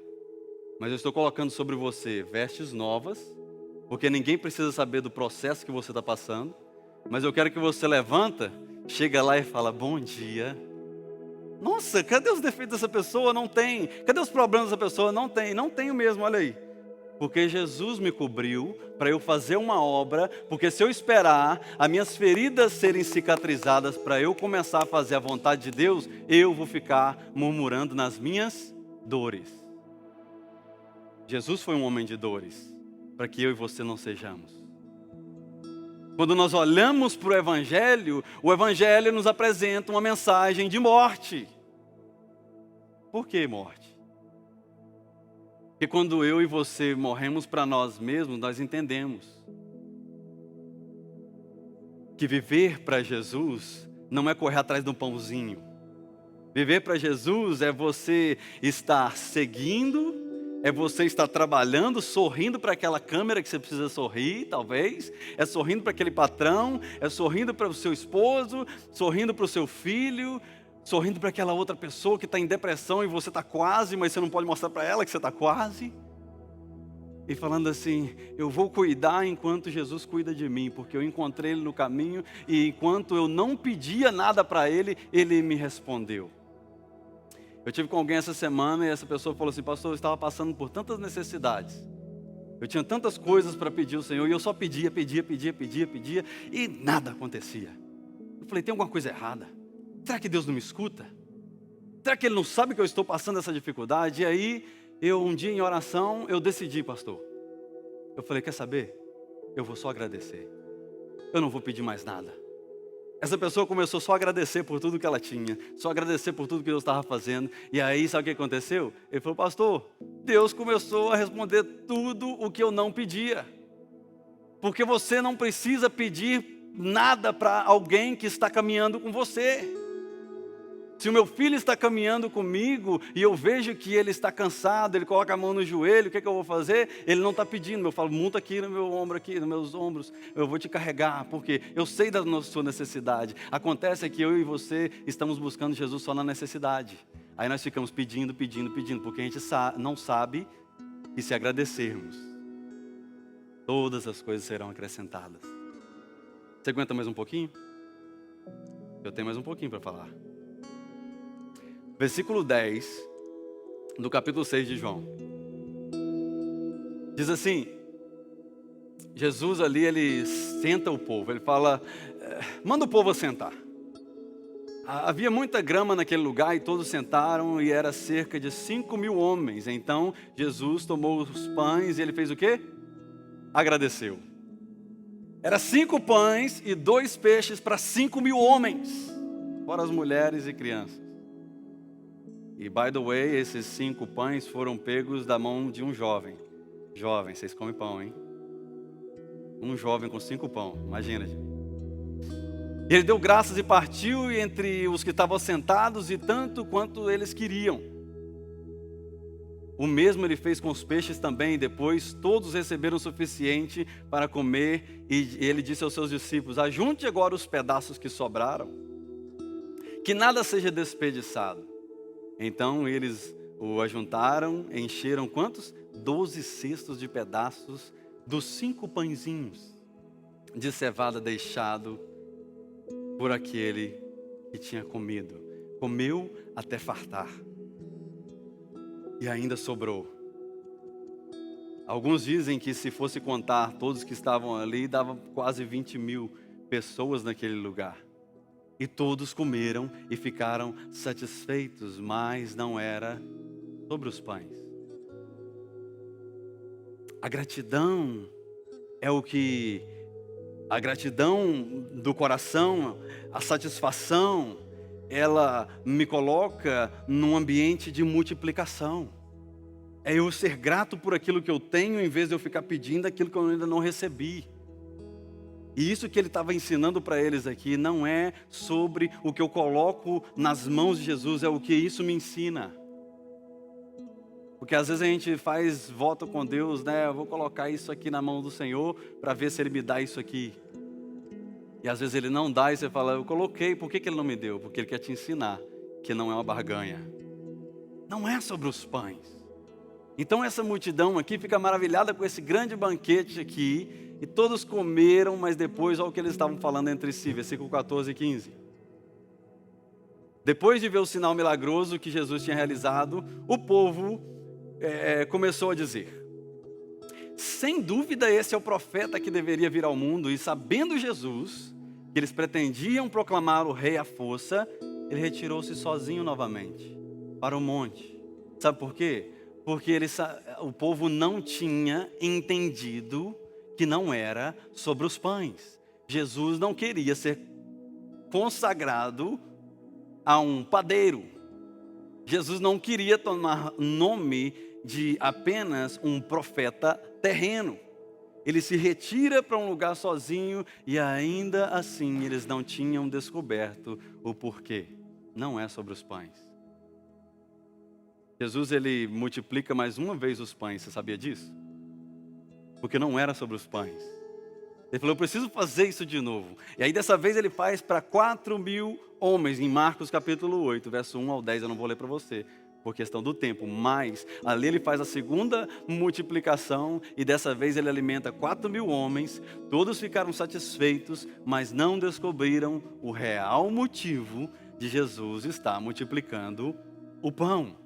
Mas eu estou colocando sobre você vestes novas, porque ninguém precisa saber do processo que você está passando. Mas eu quero que você levanta, chega lá e fala: bom dia. Nossa, cadê os defeitos dessa pessoa? Não tem. Cadê os problemas dessa pessoa? Não tem. Não tenho mesmo, olha aí. Porque Jesus me cobriu para eu fazer uma obra, porque se eu esperar as minhas feridas serem cicatrizadas para eu começar a fazer a vontade de Deus, eu vou ficar murmurando nas minhas dores. Jesus foi um homem de dores, para que eu e você não sejamos. Quando nós olhamos para o Evangelho nos apresenta uma mensagem de morte. Por que morte? Porque quando eu e você morremos para nós mesmos, nós entendemos que viver para Jesus não é correr atrás de um pãozinho. Viver para Jesus é você estar seguindo, é você estar trabalhando, sorrindo para aquela câmera que você precisa sorrir, talvez. É sorrindo para aquele patrão, é sorrindo para o seu esposo, sorrindo para o seu filho, sorrindo para aquela outra pessoa que está em depressão e você está quase, mas você não pode mostrar para ela que você está quase. E falando assim, eu vou cuidar enquanto Jesus cuida de mim, porque eu encontrei Ele no caminho e enquanto eu não pedia nada para Ele, Ele me respondeu. Eu tive com alguém essa semana e essa pessoa falou assim, pastor, eu estava passando por tantas necessidades. Eu tinha tantas coisas para pedir ao Senhor e eu só pedia e nada acontecia. Eu falei, tem alguma coisa errada? Será que Deus não me escuta? Será que Ele não sabe que eu estou passando essa dificuldade? E aí, um dia em oração, eu decidi, pastor. Eu falei, quer saber? Eu vou só agradecer. Eu não vou pedir mais nada. Essa pessoa começou só a agradecer por tudo que ela tinha, só a agradecer por tudo que Deus estava fazendo. E aí, sabe o que aconteceu? Ele falou, pastor, Deus começou a responder tudo o que eu não pedia. Porque você não precisa pedir nada para alguém que está caminhando com você. Se o meu filho está caminhando comigo e eu vejo que ele está cansado, ele coloca a mão no joelho, o que eu vou fazer? Ele não está pedindo, eu falo, monta aqui no meu ombro, aqui nos meus ombros, eu vou te carregar, porque eu sei da sua necessidade. Acontece que eu e você estamos buscando Jesus só na necessidade. Aí nós ficamos pedindo, porque a gente não sabe que se agradecermos, todas as coisas serão acrescentadas. Você aguenta mais um pouquinho? Eu tenho mais um pouquinho para falar. Versículo 10, do capítulo 6 de João. Diz assim, Jesus ali, ele senta o povo, ele fala, manda o povo sentar. Havia muita grama naquele lugar e todos sentaram e era cerca de 5.000 homens. Então Jesus tomou os pães e ele fez o quê? Agradeceu. Era 5 pães e 2 peixes para 5.000 homens, fora as mulheres e crianças. E, by the way, esses 5 pães foram pegos da mão de um jovem. Jovem, vocês comem pão, hein? Um jovem com 5 pão, imagina, gente. E ele deu graças e partiu entre os que estavam sentados e tanto quanto eles queriam. O mesmo ele fez com os peixes também, e depois todos receberam o suficiente para comer. E ele disse aos seus discípulos, ajunte agora os pedaços que sobraram, que nada seja desperdiçado. Então eles o ajuntaram, encheram quantos? 12 cestos de pedaços dos 5 pãezinhos de cevada deixado por aquele que tinha comido. Comeu até fartar. E ainda sobrou. Alguns dizem que se fosse contar todos que estavam ali, dava quase 20.000 pessoas naquele lugar. E todos comeram e ficaram satisfeitos, mas não era sobre os pães. A gratidão é a gratidão do coração, a satisfação, ela me coloca num ambiente de multiplicação. É eu ser grato por aquilo que eu tenho, em vez de eu ficar pedindo aquilo que eu ainda não recebi. E isso que ele estava ensinando para eles aqui não é sobre o que eu coloco nas mãos de Jesus, é o que isso me ensina. Porque às vezes a gente faz voto com Deus, né? Eu vou colocar isso aqui na mão do Senhor para ver se Ele me dá isso aqui. E às vezes Ele não dá e você fala, eu coloquei, por que Ele não me deu? Porque Ele quer te ensinar que não é uma barganha. Não é sobre os pães. Então essa multidão aqui fica maravilhada com esse grande banquete aqui. E todos comeram, mas depois, olha o que eles estavam falando entre si, versículo 14 e 15. Depois de ver o sinal milagroso que Jesus tinha realizado, o povo começou a dizer, sem dúvida esse é o profeta que deveria vir ao mundo. E sabendo Jesus que eles pretendiam proclamar o rei à força, ele retirou-se sozinho novamente para o monte. Sabe por quê? Porque o povo não tinha entendido que não era sobre os pães. Jesus não queria ser consagrado a um padeiro. Jesus não queria tomar nome de apenas um profeta terreno. Ele se retira para um lugar sozinho e ainda assim eles não tinham descoberto o porquê. Não é sobre os pães. Jesus, ele multiplica mais uma vez os pães, você sabia disso? Porque não era sobre os pães. Ele falou, eu preciso fazer isso de novo. E aí dessa vez ele faz para 4.000 homens, em Marcos capítulo 8, verso 1 ao 10, eu não vou ler para você, por questão do tempo. Mas ali ele faz a segunda multiplicação e dessa vez ele alimenta 4.000 homens. Todos ficaram satisfeitos, mas não descobriram o real motivo de Jesus estar multiplicando o pão.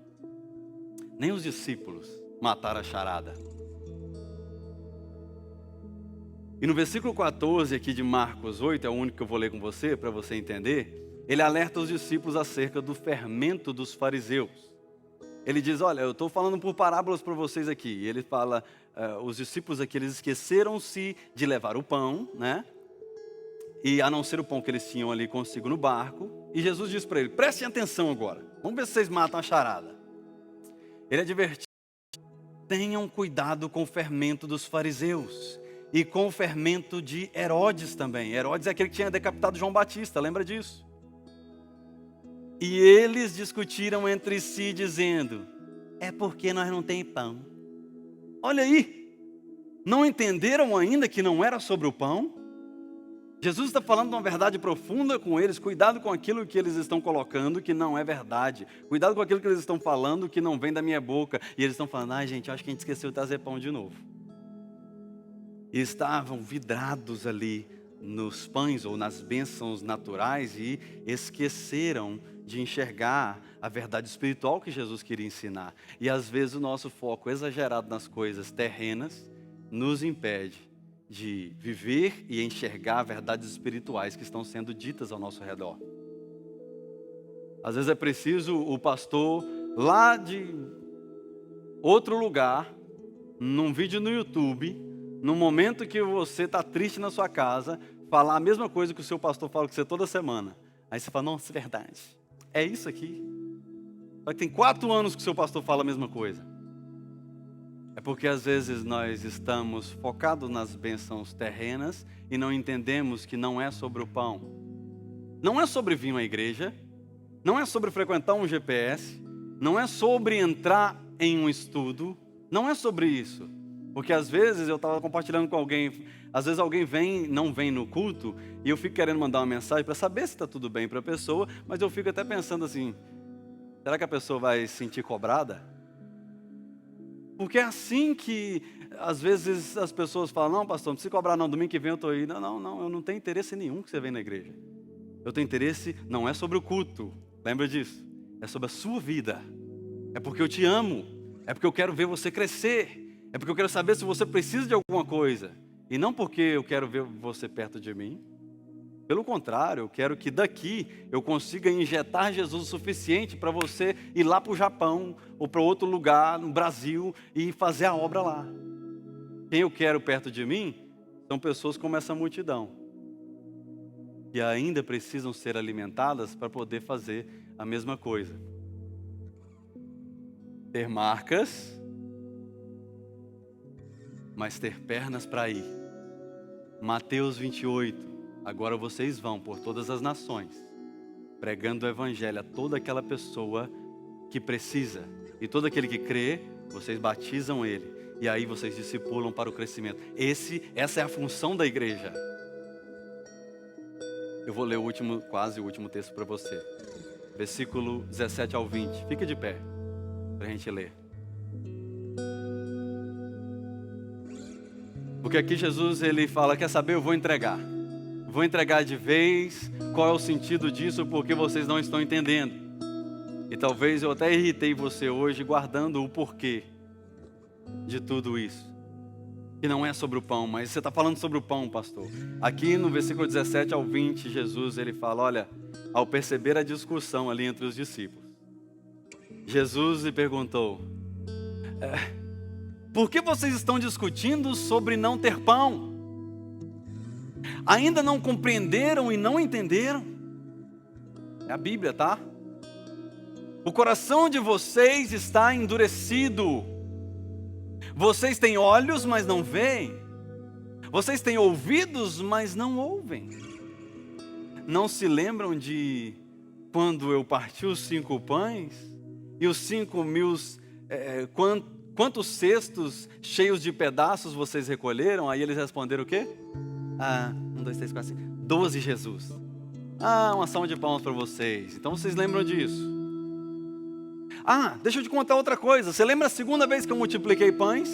Nem os discípulos mataram a charada. E no versículo 14 aqui de Marcos 8, é o único que eu vou ler com você, para você entender, ele alerta os discípulos acerca do fermento dos fariseus. Ele diz, olha, eu estou falando por parábolas para vocês aqui. E ele fala, os discípulos aqui, eles esqueceram-se de levar o pão, né? E a não ser o pão que eles tinham ali consigo no barco. E Jesus diz para ele, prestem atenção agora, vamos ver se vocês matam a charada. Ele advertiu, tenham cuidado com o fermento dos fariseus e com o fermento de Herodes também. Herodes é aquele que tinha decapitado João Batista, lembra disso? E eles discutiram entre si dizendo, é porque nós não temos pão. Olha aí, não entenderam ainda que não era sobre o pão? Jesus está falando uma verdade profunda com eles. Cuidado com aquilo que eles estão colocando que não é verdade. Cuidado com aquilo que eles estão falando que não vem da minha boca. E eles estão falando, ai gente, acho que a gente esqueceu de trazer pão de novo. E estavam vidrados ali nos pães ou nas bênçãos naturais e esqueceram de enxergar a verdade espiritual que Jesus queria ensinar. E às vezes o nosso foco exagerado nas coisas terrenas nos impede de viver e enxergar verdades espirituais que estão sendo ditas ao nosso redor. Às vezes é preciso o pastor lá de outro lugar, num vídeo no YouTube, no momento que você está triste na sua casa, falar a mesma coisa que o seu pastor fala com você toda semana. Aí você fala, nossa, é verdade, é isso aqui. Só que tem 4 anos que o seu pastor fala a mesma coisa. É porque às vezes nós estamos focados nas bênçãos terrenas e não entendemos que não é sobre o pão. Não é sobre vir à igreja, não é sobre frequentar um GPS, não é sobre entrar em um estudo, não é sobre isso. Porque às vezes eu estava compartilhando com alguém, às vezes alguém não vem no culto e eu fico querendo mandar uma mensagem para saber se está tudo bem para a pessoa, mas eu fico até pensando assim, será que a pessoa vai se sentir cobrada? Porque é assim que, às vezes, as pessoas falam, não, pastor, não precisa cobrar não, domingo que vem eu estou aí. Não, eu não tenho interesse nenhum que você venha na igreja. Eu tenho interesse, não é sobre o culto, lembra disso? É sobre a sua vida. É porque eu te amo, é porque eu quero ver você crescer, é porque eu quero saber se você precisa de alguma coisa. E não porque eu quero ver você perto de mim. Pelo contrário, eu quero que daqui eu consiga injetar Jesus o suficiente para você ir lá para o Japão ou para outro lugar no Brasil e fazer a obra lá. Quem eu quero perto de mim são pessoas como essa multidão, que ainda precisam ser alimentadas para poder fazer a mesma coisa. Ter marcas, mas ter pernas para ir. Mateus 28. Agora vocês vão por todas as nações, pregando o evangelho a toda aquela pessoa que precisa. E todo aquele que crê, vocês batizam ele. E aí vocês discipulam para o crescimento. Essa é a função da igreja. Eu vou ler quase o último texto para você. Versículo 17 ao 20. Fica de pé, para a gente ler. Porque aqui Jesus, ele fala, quer saber, eu vou entregar. Vou entregar de vez. Qual é o sentido disso? Porque vocês não estão entendendo. E talvez eu até irritei você hoje guardando o porquê de tudo isso. que não é sobre o pão, mas você está falando sobre o pão, pastor. Aqui no versículo 17 ao 20, Jesus ele fala, olha, ao perceber a discussão ali entre os discípulos, Jesus lhe perguntou, por que vocês estão discutindo sobre não ter pão? Ainda não compreenderam e não entenderam? É a Bíblia, tá? O coração de vocês está endurecido. Vocês têm olhos, mas não veem. Vocês têm ouvidos, mas não ouvem. Não se lembram de quando eu parti os 5 pães e os 5.000, quantos cestos cheios de pedaços vocês recolheram? Aí eles responderam o quê? 1, 2, 3, 4, 5. 12, Jesus. Uma salva de palmas para vocês. Então vocês lembram disso. Deixa eu te contar outra coisa. Você lembra a segunda vez que eu multipliquei pães?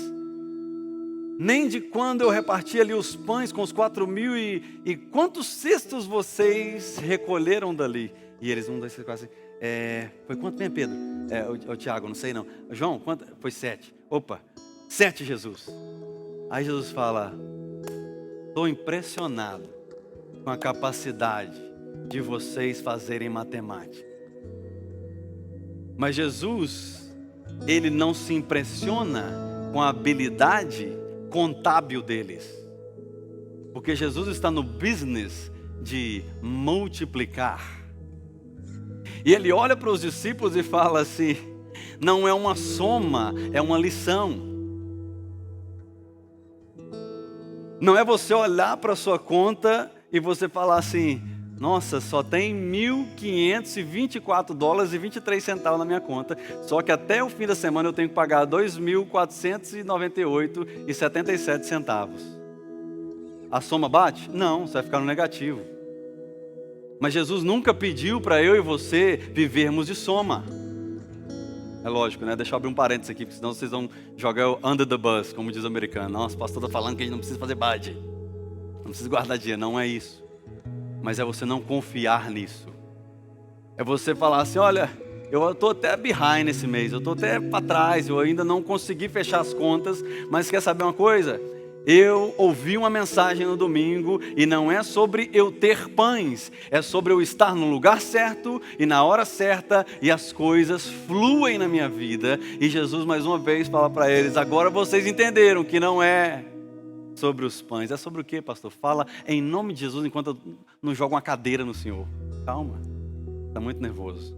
Nem de quando eu reparti ali os pães com os 4.000 e quantos cestos vocês recolheram dali? E eles, 1, 2, 3, 4, 5. Foi quanto mesmo, Pedro? O Tiago, não sei não. João, quanto? Foi 7. 7, Jesus. Aí Jesus fala, estou impressionado com a capacidade de vocês fazerem matemática. Mas Jesus, ele não se impressiona com a habilidade contábil deles. Porque Jesus está no business de multiplicar. E ele olha para os discípulos e fala assim, não é uma soma, é uma lição. Não é você olhar para a sua conta e você falar assim, nossa, só tem $1.524,23 na minha conta. Só que até o fim da semana eu tenho que pagar $2.498,77. A soma bate? Não, você vai ficar no negativo. Mas Jesus nunca pediu para eu e você vivermos de soma. É lógico, né? Deixa eu abrir um parênteses aqui, porque senão vocês vão jogar o under the bus, como diz o americano. Nossa, o pastor está falando que a gente não precisa fazer budget. Não precisa guardar dinheiro, não é isso. Mas é você não confiar nisso. É você falar assim, olha, eu estou até behind esse mês, eu estou até para trás, eu ainda não consegui fechar as contas, mas quer saber uma coisa? Eu ouvi uma mensagem no domingo e não é sobre eu ter pães, é sobre eu estar no lugar certo e na hora certa e as coisas fluem na minha vida. E Jesus mais uma vez fala para eles, agora vocês entenderam que não é sobre os pães. É sobre o que, pastor? Fala em nome de Jesus enquanto eu não jogo uma cadeira no Senhor. Calma, está muito nervoso.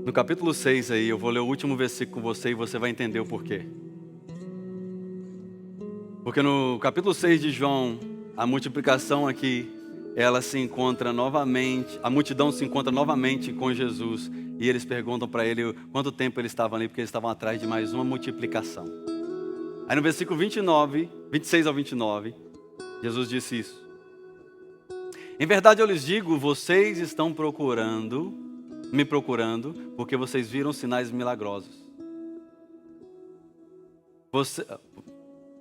No capítulo 6 aí, eu vou ler o último versículo com você e você vai entender o porquê. Porque no capítulo 6 de João, a multiplicação aqui, ela se encontra novamente, a multidão se encontra novamente com Jesus. E eles perguntam para ele quanto tempo eles estavam ali, porque eles estavam atrás de mais uma multiplicação. Aí no versículo 26 ao 29, Jesus disse isso. Em verdade eu lhes digo, vocês estão me procurando, porque vocês viram sinais milagrosos.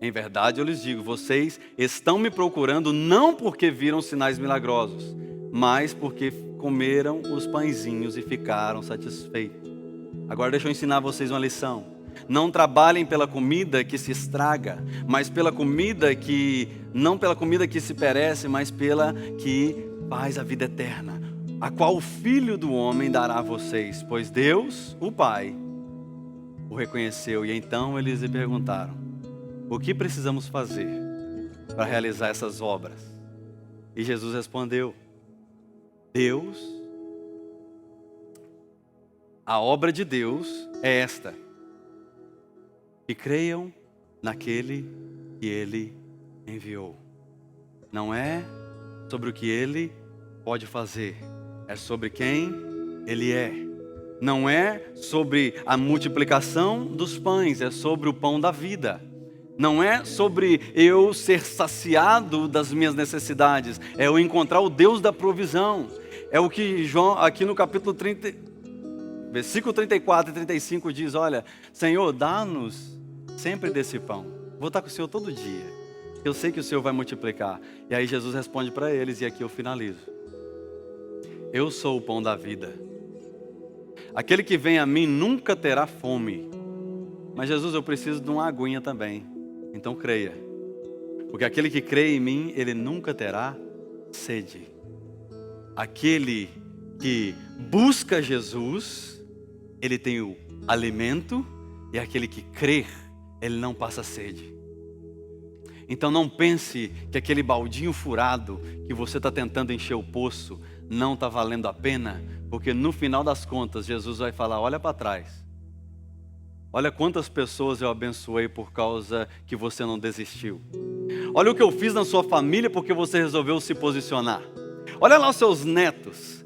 Em verdade eu lhes digo, vocês estão me procurando não porque viram sinais milagrosos, mas porque comeram os pãezinhos e ficaram satisfeitos. Agora deixa eu ensinar vocês uma lição. Não trabalhem pela comida que se estraga, mas pela comida que, não pela comida que se perece, mas pela que faz a vida eterna, a qual o Filho do Homem dará a vocês, pois Deus, o Pai, o reconheceu. E então eles lhe perguntaram, o que precisamos fazer para realizar essas obras? E Jesus respondeu, a obra de Deus é esta, que creiam naquele que Ele enviou. Não é sobre o que Ele pode fazer, é sobre quem Ele é. Não é sobre a multiplicação dos pães, é sobre o pão da vida. Não é sobre eu ser saciado das minhas necessidades, é eu encontrar o Deus da provisão. É o que João, aqui no capítulo 30, versículo 34 e 35 diz, olha, Senhor, dá-nos sempre desse pão. Vou estar com o Senhor todo dia. Eu sei que o Senhor vai multiplicar. E aí Jesus responde para eles, e aqui eu finalizo. Eu sou o pão da vida. Aquele que vem a mim nunca terá fome. Mas Jesus, eu preciso de uma aguinha também. Então creia. Porque aquele que crê em mim, ele nunca terá sede. Aquele que busca Jesus, ele tem o alimento. E aquele que crê, ele não passa sede. Então não pense que aquele baldinho furado que você está tentando encher o poço não está valendo a pena. Porque no final das contas, Jesus vai falar, olha para trás. Olha quantas pessoas eu abençoei por causa que você não desistiu. Olha o que eu fiz na sua família porque você resolveu se posicionar. Olha lá os seus netos.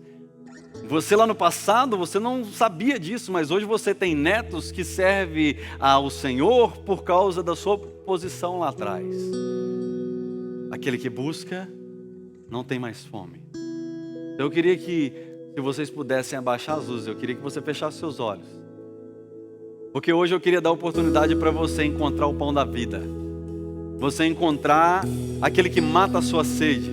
Você lá no passado, você não sabia disso, mas hoje você tem netos que servem ao Senhor por causa da sua posição lá atrás. Aquele que busca não tem mais fome. Então eu queria que, se vocês pudessem abaixar as luzes, eu queria que você fechasse seus olhos. Porque hoje eu queria dar a oportunidade para você encontrar o pão da vida. Você encontrar aquele que mata a sua sede.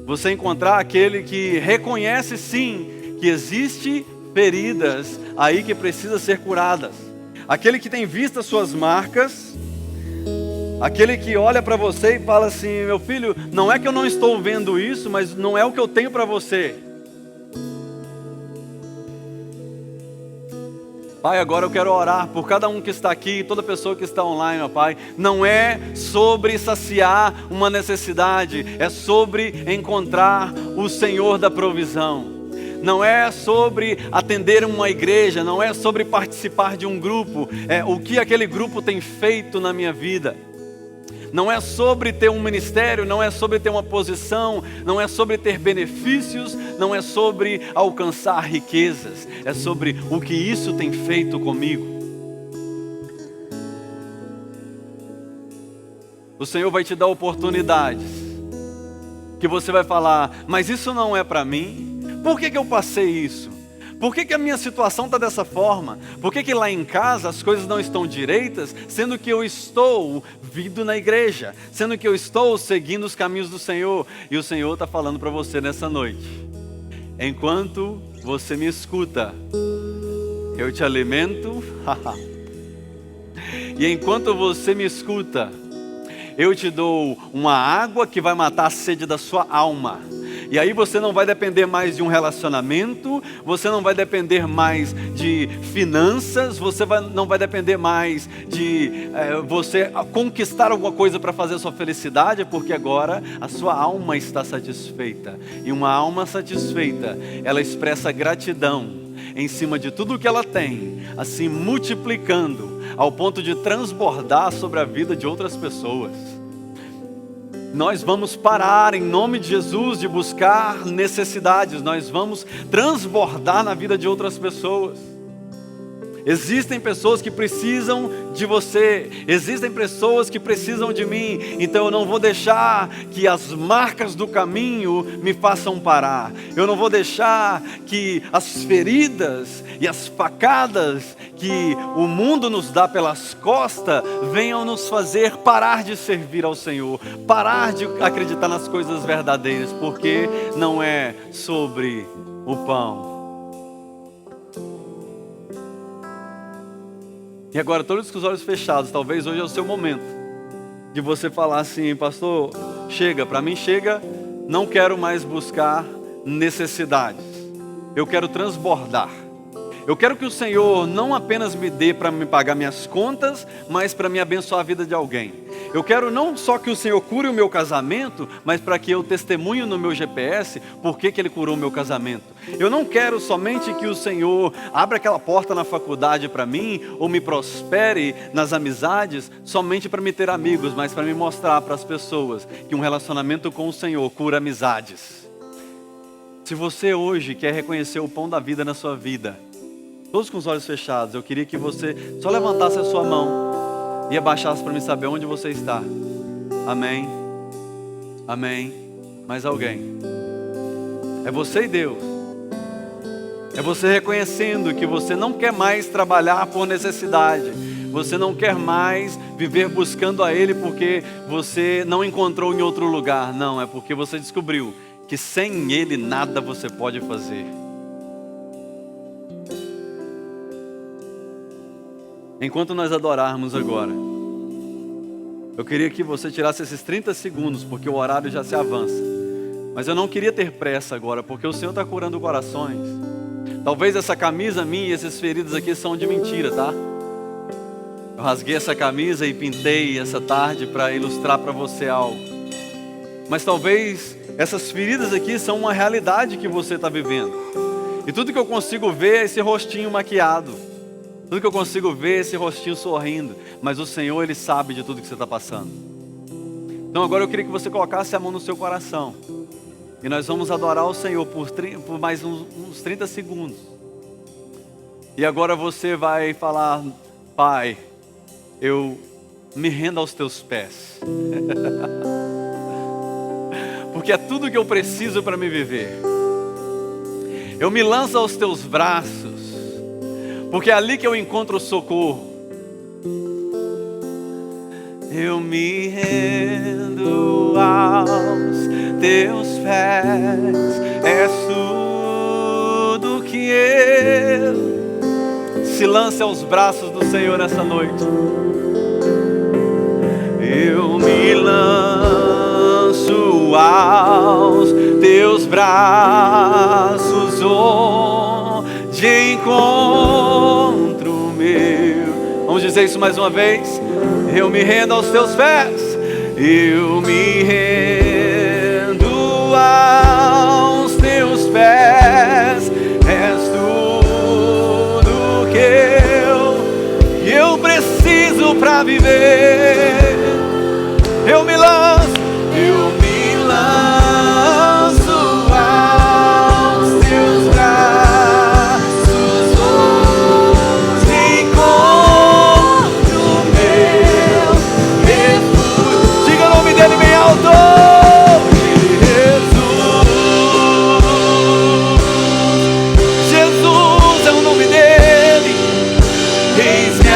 Você encontrar aquele que reconhece sim que existe feridas aí que precisa ser curadas. Aquele que tem visto as suas marcas. Aquele que olha para você e fala assim, meu filho, não é que eu não estou vendo isso, mas não é o que eu tenho para você. Pai, agora eu quero orar por cada um que está aqui, toda pessoa que está online, ó Pai. Não é sobre saciar uma necessidade, é sobre encontrar o Senhor da provisão. Não é sobre atender uma igreja, não é sobre participar de um grupo, é o que aquele grupo tem feito na minha vida. Não é sobre ter um ministério, não é sobre ter uma posição, não é sobre ter benefícios, não é sobre alcançar riquezas. É sobre o que isso tem feito comigo. O Senhor vai te dar oportunidades que você vai falar, mas isso não é para mim. Por que eu passei isso? Por que a minha situação está dessa forma? Por que lá em casa as coisas não estão direitas, sendo que eu estou vindo na igreja, sendo que eu estou seguindo os caminhos do Senhor? E o Senhor está falando para você nessa noite. Enquanto você me escuta, eu te alimento. E enquanto você me escuta, eu te dou uma água que vai matar a sede da sua alma. E aí você não vai depender mais de um relacionamento, você não vai depender mais de finanças, você não vai depender mais de você conquistar alguma coisa para fazer a sua felicidade, porque agora a sua alma está satisfeita. E uma alma satisfeita, ela expressa gratidão em cima de tudo que ela tem, assim multiplicando, ao ponto de transbordar sobre a vida de outras pessoas. Nós vamos parar em nome de Jesus de buscar necessidades, nós vamos transbordar na vida de outras pessoas. Existem pessoas que precisam de você, existem pessoas que precisam de mim, então eu não vou deixar que as marcas do caminho me façam parar, eu não vou deixar que as feridas e as facadas que o mundo nos dá pelas costas venham nos fazer parar de servir ao Senhor, parar de acreditar nas coisas verdadeiras, porque não é sobre o pão. E agora, todos com os olhos fechados, talvez hoje é o seu momento de você falar assim, pastor, chega, para mim chega, não quero mais buscar necessidades, eu quero transbordar. Eu quero que o Senhor não apenas me dê para me pagar minhas contas, mas para me abençoar a vida de alguém. Eu quero não só que o Senhor cure o meu casamento, mas para que eu testemunhe no meu GPS por que Ele curou o meu casamento. Eu não quero somente que o Senhor abra aquela porta na faculdade para mim, ou me prospere nas amizades, somente para me ter amigos, mas para me mostrar para as pessoas que um relacionamento com o Senhor cura amizades. Se você hoje quer reconhecer o pão da vida na sua vida, todos com os olhos fechados, eu queria que você só levantasse a sua mão e abaixasse para me saber onde você está. Amém? Amém? Mais alguém? É você e Deus. É você reconhecendo que você não quer mais trabalhar por necessidade. Você não quer mais viver buscando a Ele porque você não encontrou em outro lugar. Não, é porque você descobriu que sem Ele nada você pode fazer. enquanto nós adorarmos agora, eu queria que você tirasse esses 30 segundos, porque o horário já se avança. Mas eu não queria ter pressa agora, porque o Senhor está curando corações. Talvez essa camisa minha e esses feridos aqui são de mentira, tá? Eu rasguei essa camisa e pintei essa tarde para ilustrar para você algo. Mas talvez essas feridas aqui são uma realidade que você está vivendo. E tudo que eu consigo ver é esse rostinho maquiado. Tudo que eu consigo ver é esse rostinho sorrindo. Mas o Senhor, Ele sabe de tudo que você está passando. Então agora eu queria que você colocasse a mão no seu coração. E nós vamos adorar o Senhor por mais uns 30 segundos. E agora você vai falar: Pai, eu me rendo aos teus pés. Porque é tudo que eu preciso para me viver. Eu me lanço aos teus braços. Porque é ali que eu encontro o socorro. Eu me rendo aos teus pés. És tudo que eu. Se lance aos braços do Senhor essa noite. Eu me lanço aos teus braços, onde encontro o meu. Vamos dizer isso mais uma vez. Eu me rendo aos teus pés. Eu me rendo aos teus pés. És tudo que eu preciso para viver. Eu me lanço aos teus braços, onde encontro o meu refúgio. Diga o nome dele bem alto. Jesus é o nome dele. Eis-me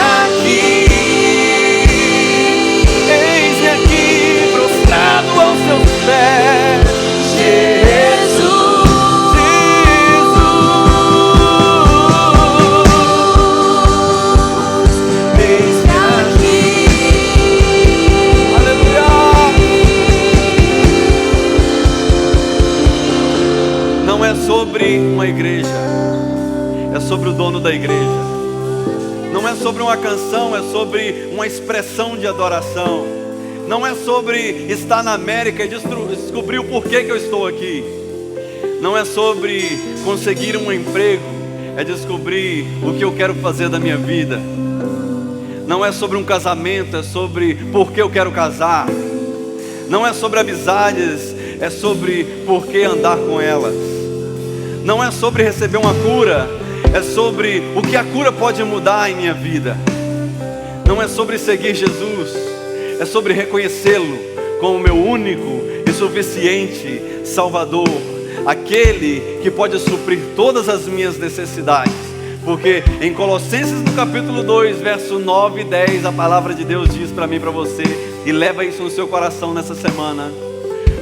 aqui, prostrado aos teus pés. Não é sobre uma igreja, é sobre o dono da igreja. Não é sobre uma canção, é sobre uma expressão de adoração. Não é sobre estar na América e descobrir o porquê que eu estou aqui. Não é sobre conseguir um emprego, é descobrir o que eu quero fazer da minha vida. Não é sobre um casamento, é sobre por que eu quero casar. Não é sobre amizades, é sobre por que andar com elas. Não é sobre receber uma cura, é sobre o que a cura pode mudar em minha vida. Não é sobre seguir Jesus, é sobre reconhecê-lo como meu único e suficiente Salvador, aquele que pode suprir todas as minhas necessidades. Porque em Colossenses no capítulo 2, verso 9 e 10, a palavra de Deus diz para mim e para você, e leva isso no seu coração nessa semana: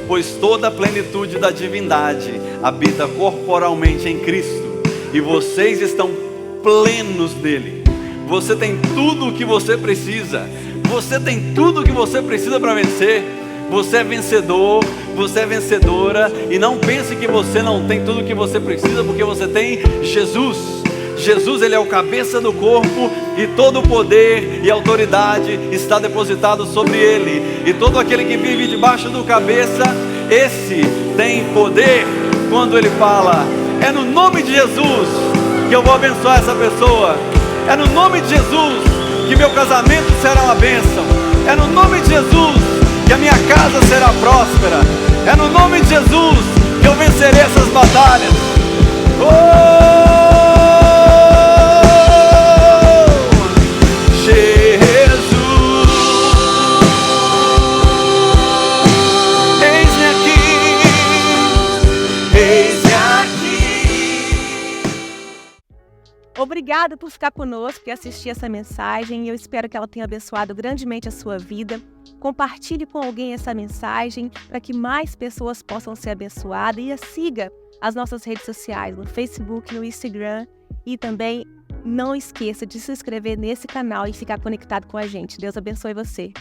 pois toda a plenitude da divindade habita corporalmente em Cristo, e vocês estão plenos dele. Você tem tudo o que você precisa. Você tem tudo o que você precisa para vencer. Você é vencedor, você é vencedora. E não pense que você não tem tudo o que você precisa, porque você tem Jesus. Jesus, Ele é o cabeça do corpo, e todo o poder e autoridade está depositado sobre Ele. E todo aquele que vive debaixo do cabeça, esse tem poder. Quando Ele fala: é no nome de Jesus que eu vou abençoar essa pessoa. É no nome de Jesus que meu casamento será uma bênção. É no nome de Jesus que a minha casa será próspera. É no nome de Jesus que eu vencerei essas batalhas.
Obrigada por ficar conosco e assistir essa mensagem. Eu espero que ela tenha abençoado grandemente a sua vida. Compartilhe com alguém essa mensagem para que mais pessoas possam ser abençoadas. E siga as nossas redes sociais no Facebook, no Instagram e também Não esqueça de se inscrever nesse canal e ficar conectado com a gente. Deus abençoe você.